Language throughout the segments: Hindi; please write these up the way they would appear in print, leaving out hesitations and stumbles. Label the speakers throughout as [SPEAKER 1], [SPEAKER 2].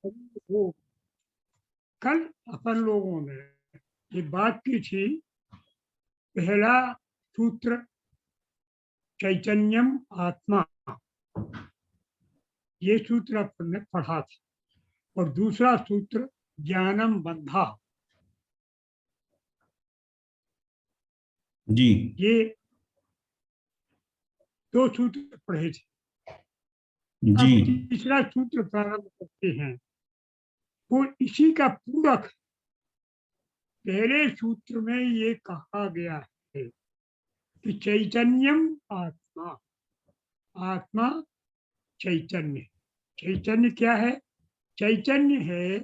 [SPEAKER 1] वो कल अपन लोगों ने ये बात की थी, पहला सूत्र चैतन्यम आत्मा, ये सूत्र अपन ने पढ़ा था, और दूसरा सूत्र ज्ञानम बंधा,
[SPEAKER 2] जी
[SPEAKER 1] ये दो सूत्र पढ़े थे।
[SPEAKER 2] जी
[SPEAKER 1] अब तीसरा सूत्र प्रारंभ करते हैं, वो इसी का पूरक। पहले सूत्र में ये कहा गया है कि चैतन्यम आत्मा, आत्मा चैतन्य। चैतन्य क्या है? चैतन्य है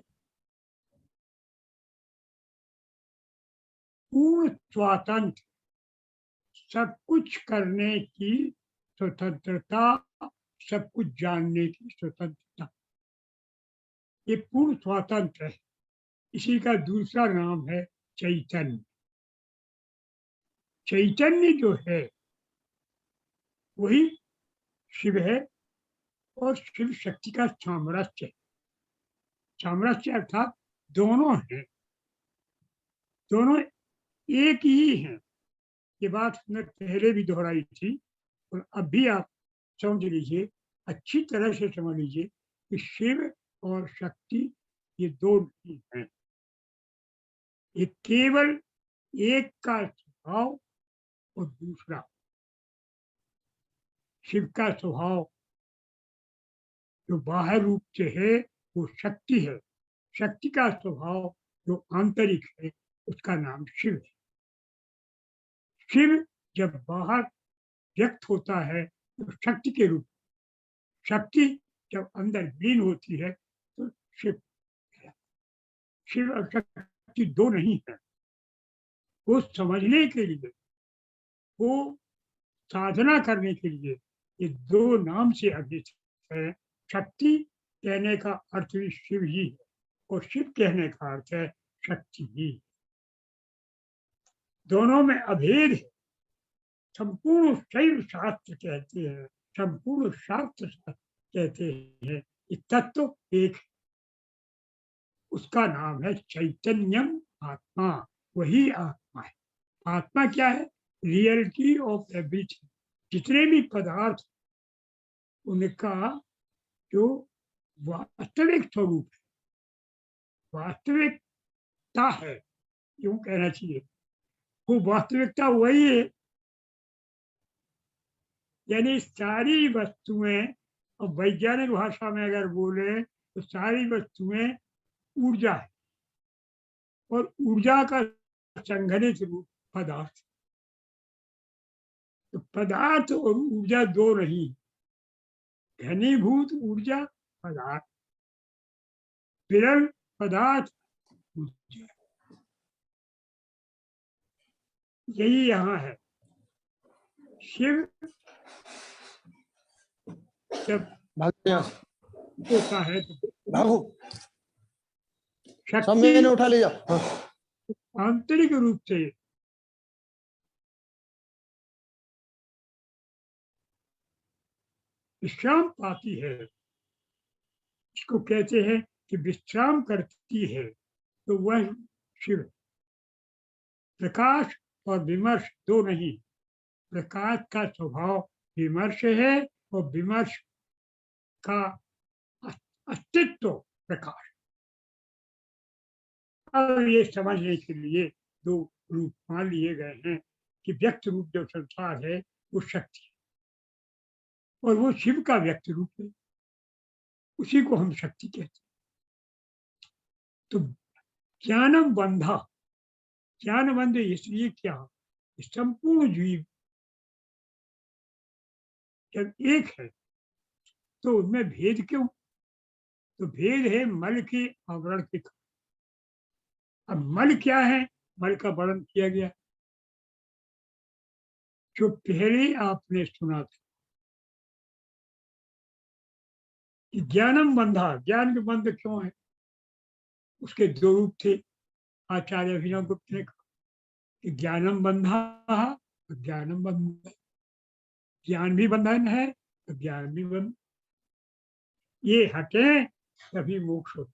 [SPEAKER 1] पूर्ण स्वातंत्र, सब कुछ करने की स्वतंत्रता, सब कुछ जानने की स्वतंत्रता, ये पूर्ण स्वातंत्र है। इसी का दूसरा नाम है चैतन्य। चैतन्य जो है वही शिव है, और शिव शक्ति का सामरस्य है। सामरस्य अर्थात दोनों हैं, दोनों एक ही हैं। ये बात हमने पहले भी दोहराई थी, और अब भी आप समझ लीजिए, अच्छी तरह से समझ लीजिए कि शिव और शक्ति ये दो नहीं हैं। ये केवल एक का स्वभाव और दूसरा। शिव का स्वभाव जो बाह्य रूप से है वो शक्ति है, शक्ति का स्वभाव जो आंतरिक है उसका नाम शिव है। शिव जब बाहर व्यक्त होता है तो शक्ति के रूप, शक्ति जब अंदर लीन होती है तो शिव। शिव और शक्ति दो नहीं है। वो समझने के लिए, वो साधना करने के लिए ये दो नाम से अभिहित है। शक्ति कहने का अर्थ भी शिव ही है, और शिव कहने का अर्थ है शक्ति ही। दोनों में अभेद है। संपूर्ण शैव शास्त्र कहते हैं, संपूर्ण शास्त्र कहते हैं कि तत्व एक है, उसका नाम है चैतन्यम आत्मा। वही आत्मा है। आत्मा क्या है? Reality of everything. जितने भी पदार्थ, उनका जो वास्तविक स्वरूप है, वास्तविकता है, यूं कहना चाहिए, वो वास्तविकता वही है। यानी सारी वस्तुएं, और वैज्ञानिक भाषा में अगर बोले तो सारी वस्तुएं ऊर्जा है, और ऊर्जा का संघनित रूप पदार्थ। तो पदार्थ और ऊर्जा दो नहीं, घनीभूत ऊर्जा पदार्थ, विरल पदार्थ ऊर्जा। यही यहाँ है। शिव जब होता है तो
[SPEAKER 3] भागो, सब
[SPEAKER 1] शक्ति
[SPEAKER 3] मैंने उठा ले जाओ।
[SPEAKER 1] आंतरिक रूप से विश्राम पाती है। इसको कहते हैं कि विश्राम करती है, तो वह शिव। प्रकाश और विमर्श दो नहीं, प्रकाश का स्वभाव विमर्श है, और विमर्श का अस्तित्व प्रकाश। अब ये समझने के लिए दो रूप मान लिए गए हैं कि व्यक्त रूप जो संसार है वो शक्ति है, और वो शिव का व्यक्त रूप है, उसी को हम शक्ति कहते हैं। तो ज्ञानम बंधा, ज्ञान बंध इसलिए क्या? संपूर्ण जीव जब एक है तो उनमें भेद क्यों? तो भेद है मल के आवरण के कारण। अब मल क्या है? मल का वर्णन किया गया जो पहले आपने सुना था कि ज्ञानम बंधा, ज्ञान के बंध क्यों है? उसके दो रूप थे। आचार्य अभिनव गुप्त ने कहा कि ज्ञानम बंधा, ज्ञानम बंध, ज्ञान भी बंधन है तो ज्ञान भी बंध। ये हटे तभी मोक्ष होता।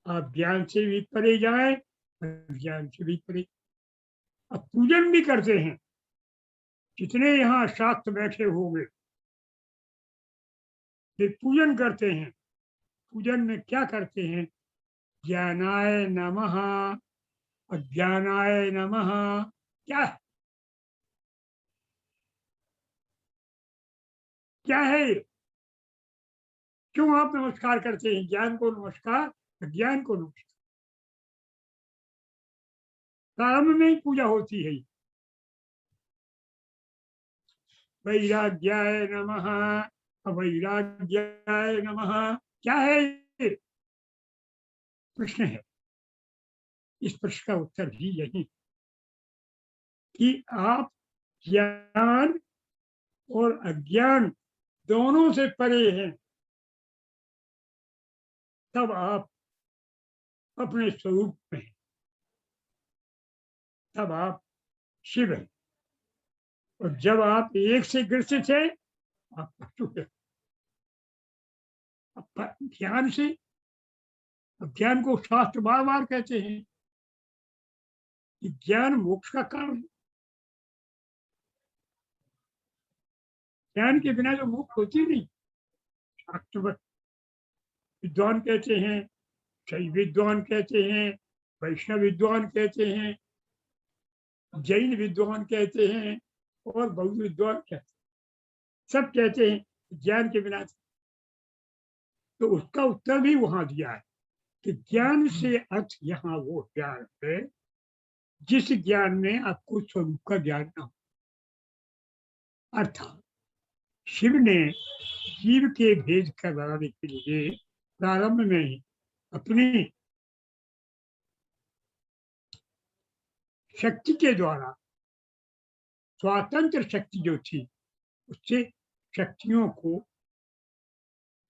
[SPEAKER 1] आप ज्ञान से भी परे जाए, ज्ञान से भी परे। अब पूजन भी करते हैं, कितने यहाँ शास्त्र बैठे होंगे, वे पूजन करते हैं। पूजन में क्या करते हैं? ज्ञानाय नमः, अज्ञानाय नमः। क्या है, क्या है ये? क्यों आप नमस्कार करते हैं? ज्ञान को नमस्कार, अज्ञान को नमस्कार। प्रारंभ में ही पूजा होती है। वैराग्याय नमः, अवैराग्याय नमः। क्या है ये? प्रश्न है। इस प्रश्न का उत्तर भी यही कि आप ज्ञान और अज्ञान दोनों से परे हैं, तब आप अपने स्वरूप में हैं, तब आप शिव हैं। और जब आप एक से ग्रसित हैं, आप पशु हैं। ज्ञान से, ज्ञान को शास्त्र बार बार कहते हैं कि ज्ञान मोक्ष का कारण है। ज्ञान के बिना तो मोक्ष होती नहीं। शास्त्र विद्वान कहते हैं, शैव विद्वान कहते हैं, वैष्णव विद्वान कहते हैं, जैन विद्वान कहते हैं, और बौद्ध विद्वान कहते हैं। सब कहते हैं ज्ञान के बिना। तो उसका उत्तर भी वहां दिया है कि ज्ञान से अर्थ यहाँ वो ज्ञान है जिस ज्ञान में आपको स्वरूप का ज्ञान न हो। अर्थात शिव ने जीव के भेद का बनाने के लिए प्रारंभ में ही अपनी शक्ति के द्वारा, स्वतंत्र शक्ति जो थी, उससे शक्तियों को,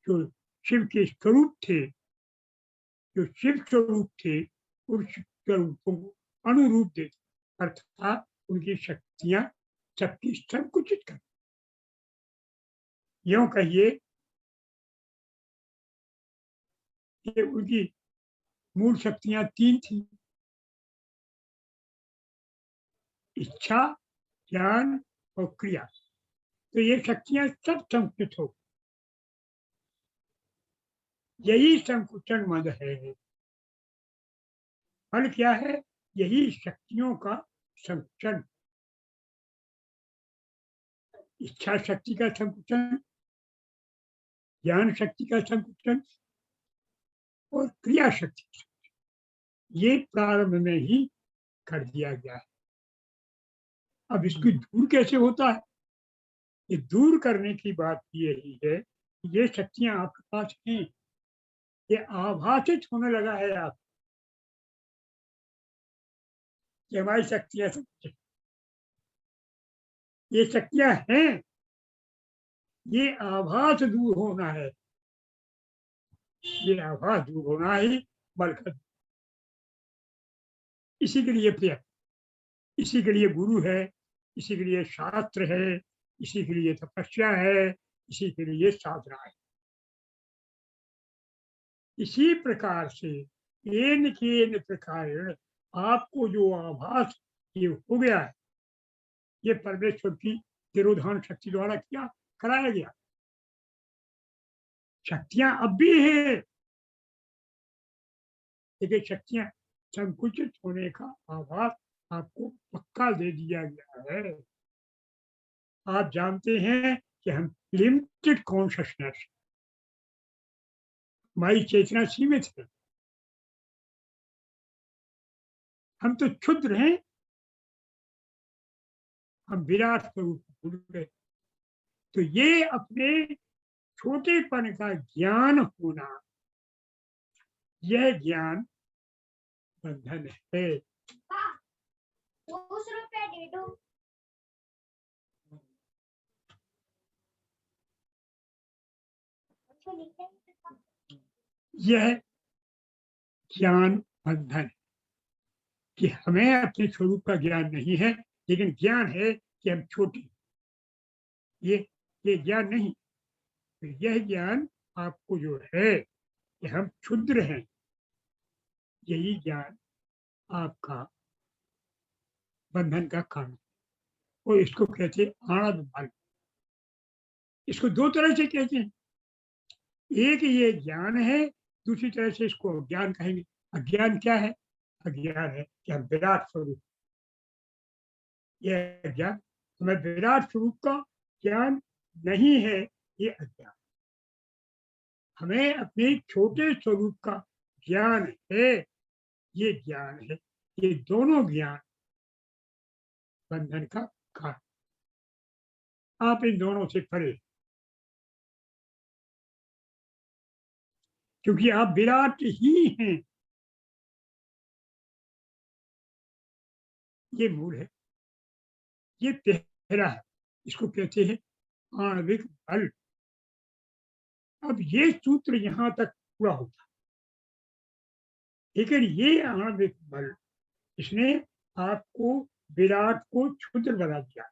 [SPEAKER 1] जो शिव के स्वरूप थे, जो शिव स्वरूप थे, उस स्वरूपों को अनुरूप देते, अर्थात उनकी शक्तियां सबकी संकुचित कर। यूं कहिए कि उनकी मूल शक्तियां तीन थी: इच्छा, ज्ञान और क्रिया। तो ये शक्तियां सब संकुचित हो, यही संकुचन मद है। फल क्या है? यही शक्तियों का संकुचन। इच्छा शक्ति का संकुचन, ज्ञान शक्ति का संकुचन और क्रिया शक्ति, ये प्रारंभ में ही कर दिया गया है। अब इसको दूर कैसे होता है? ये दूर करने की बात यही है, ये शक्तियां आपके पास हैं, ये आभासित होने लगा है आप, ये हमारी शक्तियां, ये शक्तियां हैं, ये आभास दूर होना है। ये आभास दूर होना ही बलकर, इसी के लिए प्रिय, इसी के लिए गुरु है, इसी के लिए शास्त्र है, इसी के लिए तपस्या है, इसी के लिए साधना है। इसी प्रकार से एन केन प्रकार आपको जो आभास ये हो गया है, ये परमेश्वर की तिरोधान शक्ति द्वारा किया, कराया गया। शक्तियां अब भी है, लेकिन शक्तियां संकुचित होने का आभास आपको पक्का दे दिया गया है। आप जानते हैं कि हम लिमिटेड कॉन्शियसनेस, हमारी चेतना सीमित है, हम तो क्षुद्र हैं, हम विराट स्वरूप भूल गए। तो ये अपने छोटेपन का ज्ञान होना, यह ज्ञान बंधन है। यह ज्ञान बंधन है कि हमें अपने स्वरूप का ज्ञान नहीं है, लेकिन ज्ञान है कि हम छोटे। ये ज्ञान नहीं, यह ज्ञान आपको जो है कि हम क्षुद्र हैं, यही ज्ञान आपका बंधन का कारण। और इसको कहते हैं आणव बल। इसको दो तरह से कहते हैं, एक ये ज्ञान है, दूसरी तरह से इसको अज्ञान कहेंगे। अज्ञान क्या है? अज्ञान है कि हम विराट स्वरूप, यह अज्ञान, हमें विराट स्वरूप का ज्ञान नहीं है, ये अज्ञान। हमें अपने छोटे स्वरूप का ज्ञान है, ये ज्ञान है। ये दोनों ज्ञान बंधन का कारण। आप इन दोनों से परे, क्योंकि आप विराट ही हैं, ये मूल है, ये पहला है। इसको कहते हैं आणविक बल। अब ये सूत्र यहां तक पूरा होता, लेकिन ये आणविक बल, इसने आपको विराट को क्षुद्र बना दिया,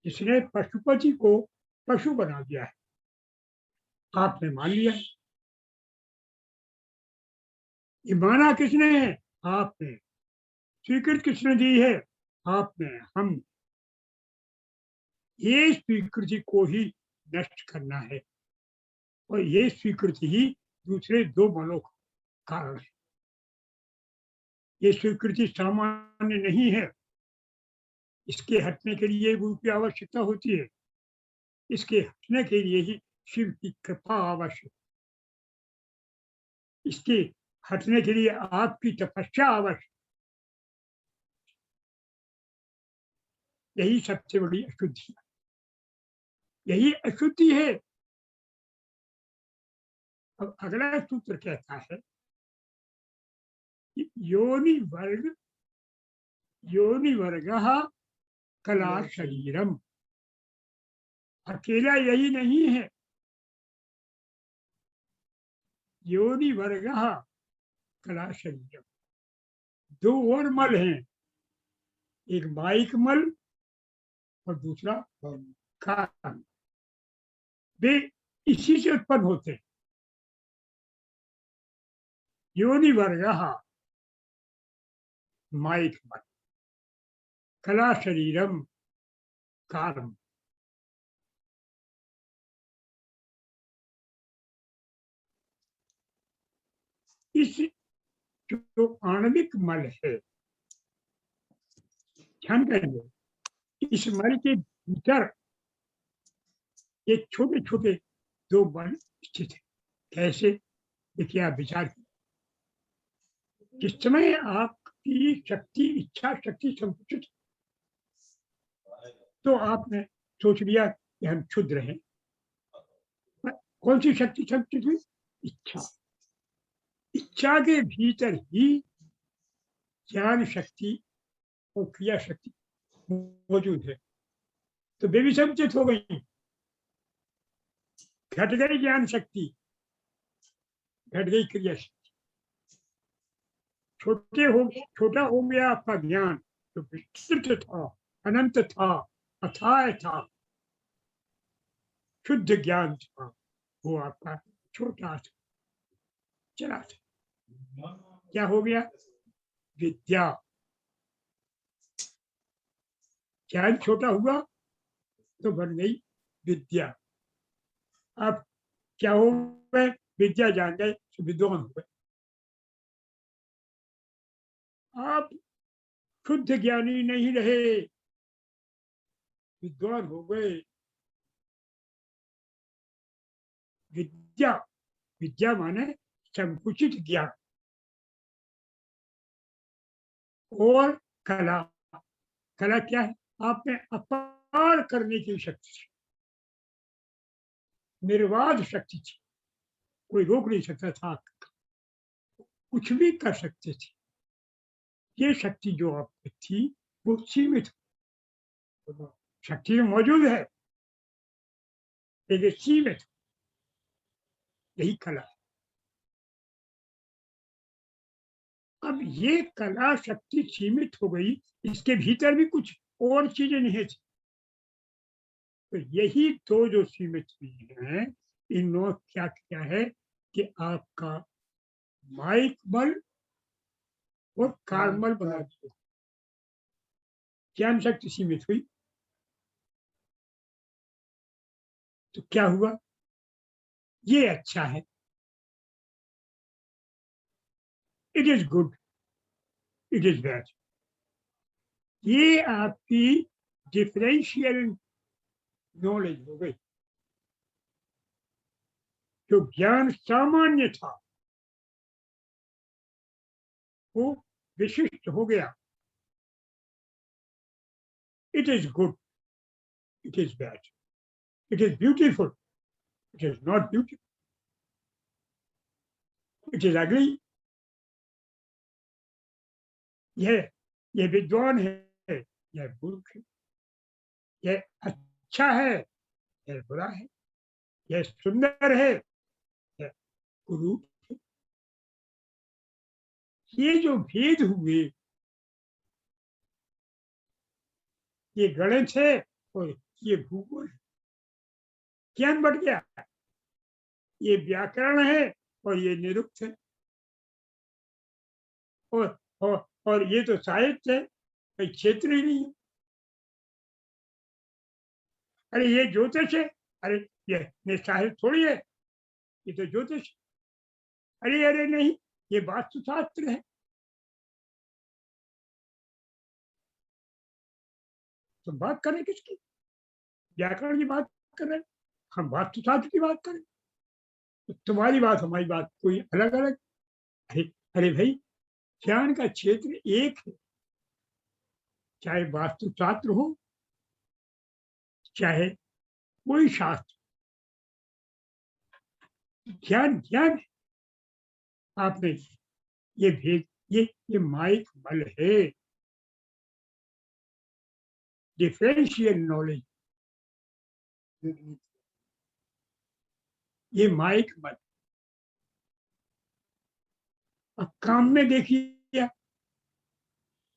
[SPEAKER 1] इसने पशुपति को पशु बना दिया है। आपने मान लिया, ये माना किसने है? आपने। स्वीकृति किसने दी है? आपने, हम। ये स्वीकृति को ही नष्ट करना है, और ये स्वीकृति ही दूसरे दो बलों का कारण है। ये स्वीकृति सामान्य नहीं है, इसके हटने के लिए गुरु की आवश्यकता होती है, इसके हटने के लिए ही शिव की कृपा आवश्यक, इसके हटने के लिए आपकी तपस्या आवश्यक। यही सबसे बड़ी अशुद्धि है, यही अशुद्धि है। अब अगला सूत्र कहता है कि योनि वर्ग कला शरीरम। अकेला यही नहीं है, योनि वर्ग कला शरीरम। दो और मल हैं, एक माइक मल और दूसरा कारण। वे इसी से उत्पन्न होते हैं। योनि वर्ग माइक मल, कला शरीरम कारण। इस जो आणविक मल है, ध्यान करेंगे, इस मल के भीतर ये छोटे छोटे दो बल स्थित है। कैसे? देखिए, आप विचार कीजिए, जिस समय आपकी शक्ति, इच्छा शक्ति संकुचित, तो आपने सोच लिया कि हम क्षुद्र हैं। कौन सी शक्ति संकुचित हुई? इच्छा। इच्छा के भीतर ही ज्ञान शक्ति और क्रिया शक्ति मौजूद है, तो वे भी संकुचित हो गई। घट गई ज्ञान शक्ति, घट गई क्रिया शक्ति। छोटा हो गया आपका ज्ञान, जो विस्तृत था, अनंत था, अथाय था, शुद्ध ज्ञान था, वो आपका छोटा था, चला था। क्या हो गया? विद्या। ज्ञान छोटा हुआ तो बन गई विद्या। अब क्या हो गए? विद्या जान गए तो विद्वान हो गए। आप शुद्ध ज्ञानी नहीं रहे, विद्वान हो गए। विद्या माने संकुचित ज्ञान। और कला, कला क्या है? आप में अपार करने की शक्ति थी, निर्वाध शक्ति थी, कोई रोक नहीं सकता था, कुछ भी कर सकते थे। ये शक्ति जो आप में थी वो सीमित, शक्ति मौजूद है लेकिन सीमित, यही कला है। अब ये कला शक्ति सीमित हो गई, इसके भीतर भी कुछ और चीजें नहीं थी, तो यही दो जो सीमित हुई हैं, इन्होंने क्या किया है कि आपका माइक बल और कार्बल बना दिया, ज्ञान शक्ति सीमित हुई। तो क्या हुआ? ये अच्छा है, it is good, it is bad. ये आपकी डिफरेंशियल नॉलेज हो गई। जो ज्ञान सामान्य था वो विशिष्ट हो गया। It is good, it is bad, it is beautiful, it is not beautiful, it is अगली। ये विद्वान है, यह मूर्ख है, यह अच्छा है, यह बुरा है, यह सुंदर है, यह कुरूप है। ये जो भेद हुए, ये गणित है और ये भूगोल है। ज्ञान बढ़ गया। ये व्याकरण है और ये निरुक्त है। और ये तो साहित्य है, कोई क्षेत्र ही नहीं है। अरे ये ज्योतिष है, अरे ये साहित्य थोड़ी है, ये तो ज्योतिष। अरे अरे नहीं, ये वास्तुशास्त्र है। तो बात करें किसकी? व्याकरण की बात कर रहे हैं, हम वास्तुशास्त्र की बात करें। तो तुम्हारी बात हमारी बात कोई अलग अलग। अरे अरे भाई, ज्ञान का क्षेत्र एक है, चाहे वास्तुशास्त्र हो चाहे कोई शास्त्र। ज्ञान ज्ञान है। आपने ये भेद, ये माइक बल है, डिफरेंशियल नॉलेज। ये माइक बल। अब काम में देखिए,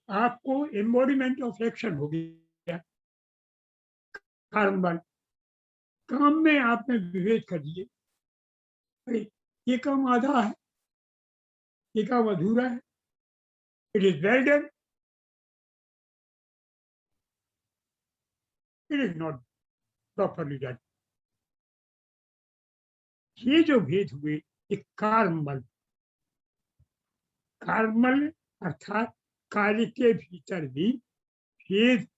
[SPEAKER 1] आपको एम्बॉडीमेंट ऑफ एक्शन हो गया, कर्म बल। काम में आपने विवेक कर दिए, अरे ये काम आधा है, ये काम अधूरा है, it is well done, it is not properly done. ये जो भेद हुए, ये कार्मल। कार्मल अर्थात कार्य के भीतर भी भेद।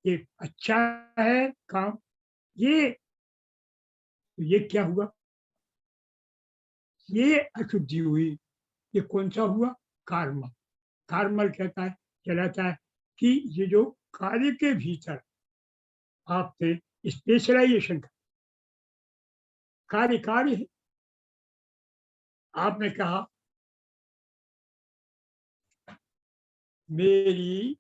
[SPEAKER 1] ये अच्छा है काम, ये क्या हुआ? ये अशुद्धि हुई। ये कौन सा हुआ? कार्मल। कार्मल कहता है, कहलाता है कि ये जो कार्य के भीतर आपने स्पेशलाइजेशन, कार्य कार्य है। आपने कहा मेरी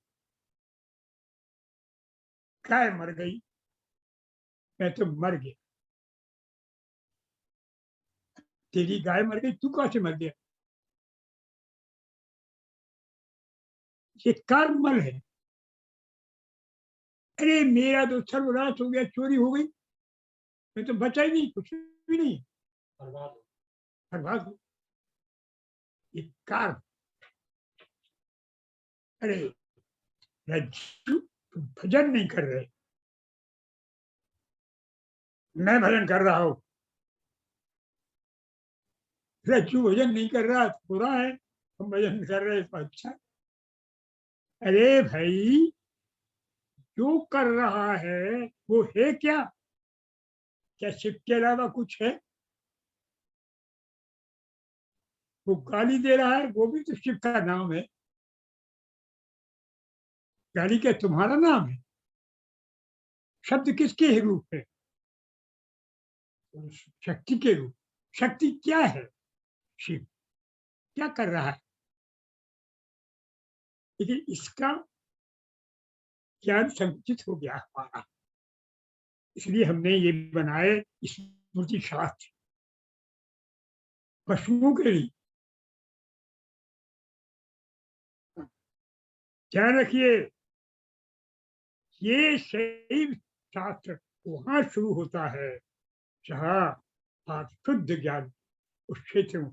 [SPEAKER 1] गाय मर गई, मैं तो मर गया। तेरी गाय मर गई, तू कहां से मर गया? ये कर्मल है। अरे मेरा तो सर्वनाश हो गया, चोरी हो गई, मैं तो बचा ही नहीं, कुछ भी नहीं, बर्बाद हो। ये कर्म। अरे रज्जू, तुम भजन नहीं कर रहे, मैं भजन कर रहा हूं। रज्जू भजन नहीं कर रहा तो बुरा है, हम भजन कर रहे तो अच्छा। अरे भाई, जो कर रहा है वो है क्या? क्या शिव के अलावा कुछ है? वो गाली दे रहा है, वो भी तो शिव का नाम है। गाली क्या तुम्हारा नाम है? शब्द किसके रूप है? शक्ति के रूप। शक्ति क्या है? शिव। क्या कर रहा है? लेकिन इसका ज्ञान संकुचित हो गया हमारा, इसलिए हमने ये बनाए स्मृति शास्त्र पशुओं के लिए। ध्यान रखिए, ये शैव शास्त्र वहां शुरू होता है जहाँ आप शुद्ध ज्ञान उस क्षेत्र में।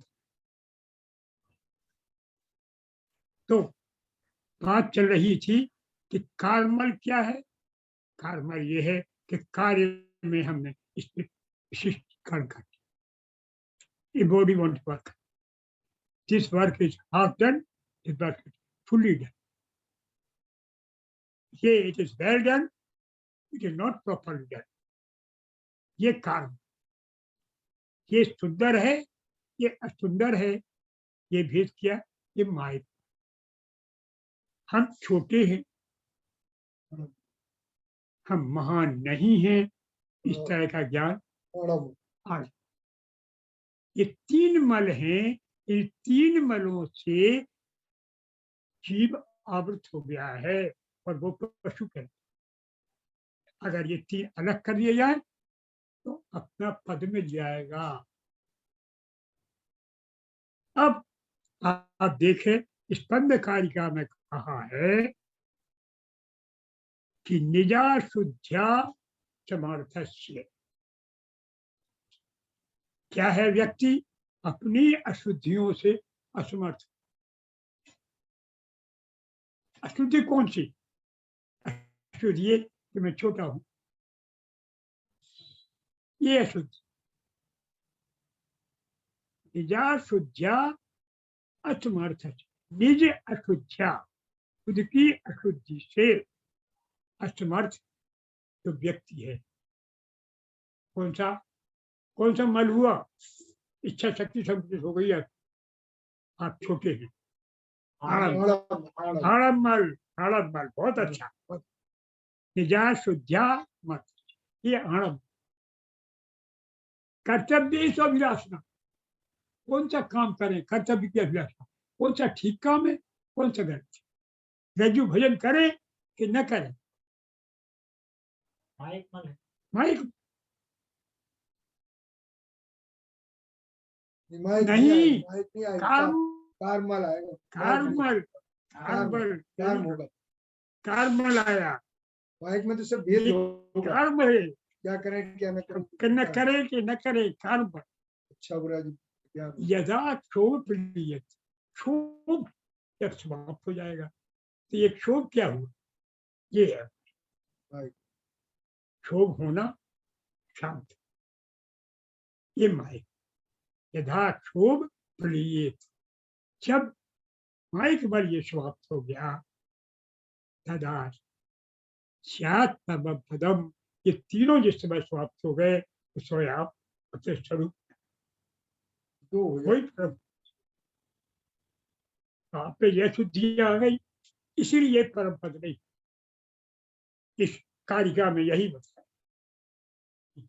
[SPEAKER 1] तो बात चल रही थी कि कार्मल क्या है। कार्मल ये है कि कार्य में हमने इसमें विशिष्ट कर्म कर दिया। ये body want work, this work is half done, this work is fully done. ये it is well done, it is not properly done. ये कार्म, ये सुंदर है, ये असुंदर है, ये भेद किया, ये माइक। हम छोटे हैं, हम महान नहीं हैं, इस तरह का ज्ञान आ। ये तीन मल हैं, इन तीन मलों से जीव आवृत हो गया है और वो पशु कहते। अगर ये तीन अलग कर दिए जाए तो अपना पद मिल जाएगा। अब आप देखें, स्पंद कारिका में कहा है कि निजा शुद्ध्या समर्थस्य। क्या है व्यक्ति? अपनी अशुद्धियों से असमर्थ। अशुद्धि कौन सी? अशुद्ध ये कि मैं छोटा हूं, ये अशुद्ध। निजा शुद्ध्या असमर्थ, निज अशुद्ध्या, खुद की अशुद्धि से असमर्थ जो व्यक्ति है। कौन सा मल हुआ? इच्छा शक्ति संकुचित हो गई है, आप छोटे हैं। आड़म मल बहुत अच्छा। निजा शुद्ध्या मत, ये आड़म। कर्तव्य अभिलाषा, कौन सा काम करें, कर्तव्य की अभिलाषा, कौन सा ठीक काम है, कौन सा गलत। रज्जु भजन करें कि न करें, माइक नहीं, कार्मल आएगा। कार्मल आया
[SPEAKER 3] माइक में तो सब भेद होगा।
[SPEAKER 1] कर्म है,
[SPEAKER 3] क्या करें क्या न करें,
[SPEAKER 1] न करे कि न करे, कर्म।
[SPEAKER 3] अच्छा बुरा जी क्या
[SPEAKER 1] यदा क्षोभ प्रियत, क्षोभ जब समाप्त हो जाएगा तो ये क्षोभ क्या हुआ? ये है क्षोभ होना, शांत, ये माइक। यदा क्षोभ प्रियत, जब माइक बल ये समाप्त हो गया, तदा स्यात् तब पदम, ये तीनों जिस समय समाप्त हो गए उस समय आप अपने स्वरूप वही परम। आप पे यह शुद्धि आ गई, इसीलिए परम पद नहीं। इस कारिका में यही बताया,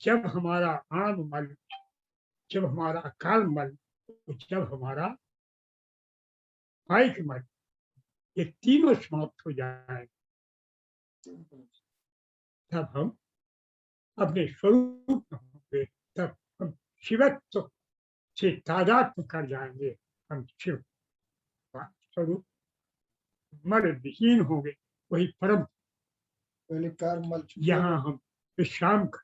[SPEAKER 1] जब हमारा आम मल, जब हमारा अकाल मल, जब हमारा माइक मल, ये तीनों समाप्त हो जाए, तब हम अपने स्वरूप में होंगे, तब हम शिवत्व से तादात्म्य कर जाएंगे। हम शिव स्वरूप मल विहीन होंगे, वही परम।
[SPEAKER 3] पहले कार्मल,
[SPEAKER 1] यहाँ हम विश्राम कर